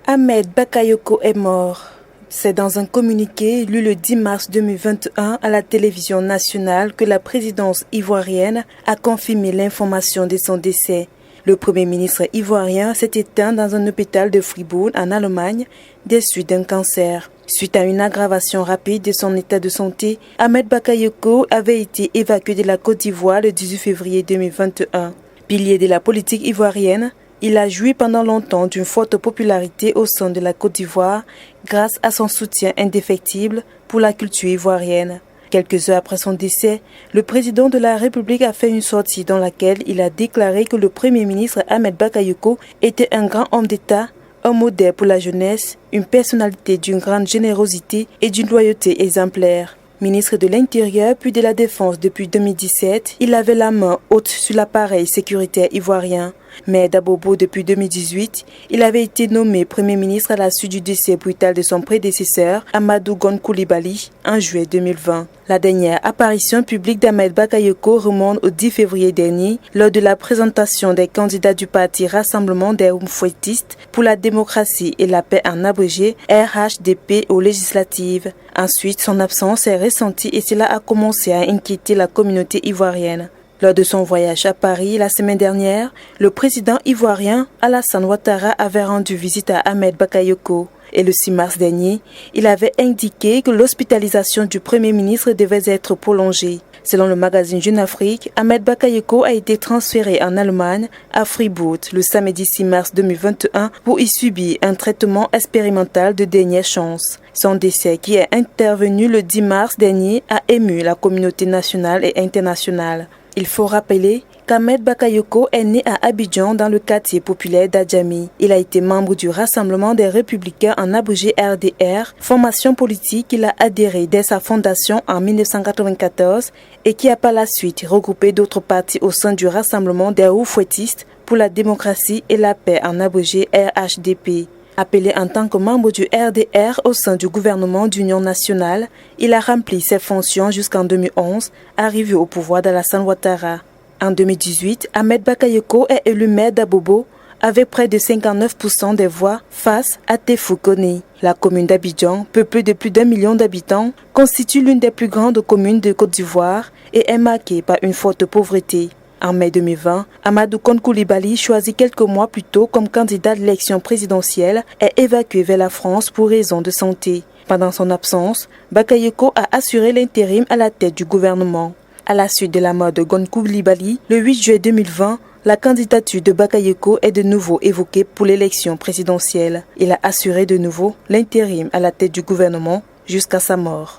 Ahmed Bakayoko est mort. C'est dans un communiqué lu le 10 mars 2021 à la télévision nationale que la présidence ivoirienne a confirmé l'information de son décès. Le Premier ministre ivoirien s'est éteint dans un hôpital de Fribourg en Allemagne des suites d'un cancer. Suite à une aggravation rapide de son état de santé, Ahmed Bakayoko avait été évacué de la Côte d'Ivoire le 18 février 2021. Pilier de la politique ivoirienne, il a joui pendant longtemps d'une forte popularité au sein de la Côte d'Ivoire grâce à son soutien indéfectible pour la culture ivoirienne. Quelques heures après son décès, le président de la République a fait une sortie dans laquelle il a déclaré que le Premier ministre Ahmed Bakayoko était un grand homme d'État, un modèle pour la jeunesse, une personnalité d'une grande générosité et d'une loyauté exemplaire. Ministre de l'Intérieur puis de la Défense depuis 2017, il avait la main haute sur l'appareil sécuritaire ivoirien. Maire d'Abobo depuis 2018, il avait été nommé Premier ministre à la suite du décès brutal de son prédécesseur, Amadou Gon Coulibaly, en juillet 2020. La dernière apparition publique d'Ahmed Bakayoko remonte au 10 février dernier, lors de la présentation des candidats du parti Rassemblement des Oumfouettistes pour la démocratie et la paix en abrégé, RHDP, aux législatives. Ensuite, son absence est ressentie et cela a commencé à inquiéter la communauté ivoirienne. Lors de son voyage à Paris la semaine dernière, le président ivoirien Alassane Ouattara avait rendu visite à Ahmed Bakayoko. Et le 6 mars dernier, il avait indiqué que l'hospitalisation du Premier ministre devait être prolongée. Selon le magazine Jeune Afrique, Ahmed Bakayoko a été transféré en Allemagne, à Fribourg, le samedi 6 mars 2021 pour y subir un traitement expérimental de dernière chance. Son décès, qui est intervenu le 10 mars dernier, a ému la communauté nationale et internationale. Il faut rappeler qu'Ahmed Bakayoko est né à Abidjan dans le quartier populaire d'Adjami. Il a été membre du Rassemblement des Républicains en abrégé RDR, formation politique qu'il a adhéré dès sa fondation en 1994 et qui a par la suite regroupé d'autres partis au sein du Rassemblement des Oumfouettistes pour la démocratie et la paix en abrégé RHDP. Appelé en tant que membre du RDR au sein du gouvernement d'union nationale, il a rempli ses fonctions jusqu'en 2011, arrivé au pouvoir d'Alassane Ouattara. En 2018, Ahmed Bakayoko est élu maire d'Abobo avec près de 59% des voix face à Tefou Kone. La commune d'Abidjan, peuplée de plus d'1 million d'habitants, constitue l'une des plus grandes communes de Côte d'Ivoire et est marquée par une forte pauvreté. En mai 2020, Amadou Gon Coulibaly, choisi quelques mois plus tôt comme candidat de l'élection présidentielle, est évacué vers la France pour raison de santé. Pendant son absence, Bakayoko a assuré l'intérim à la tête du gouvernement. À la suite de la mort de Gon Coulibaly, le 8 juillet 2020, la candidature de Bakayoko est de nouveau évoquée pour l'élection présidentielle. Il a assuré de nouveau l'intérim à la tête du gouvernement jusqu'à sa mort.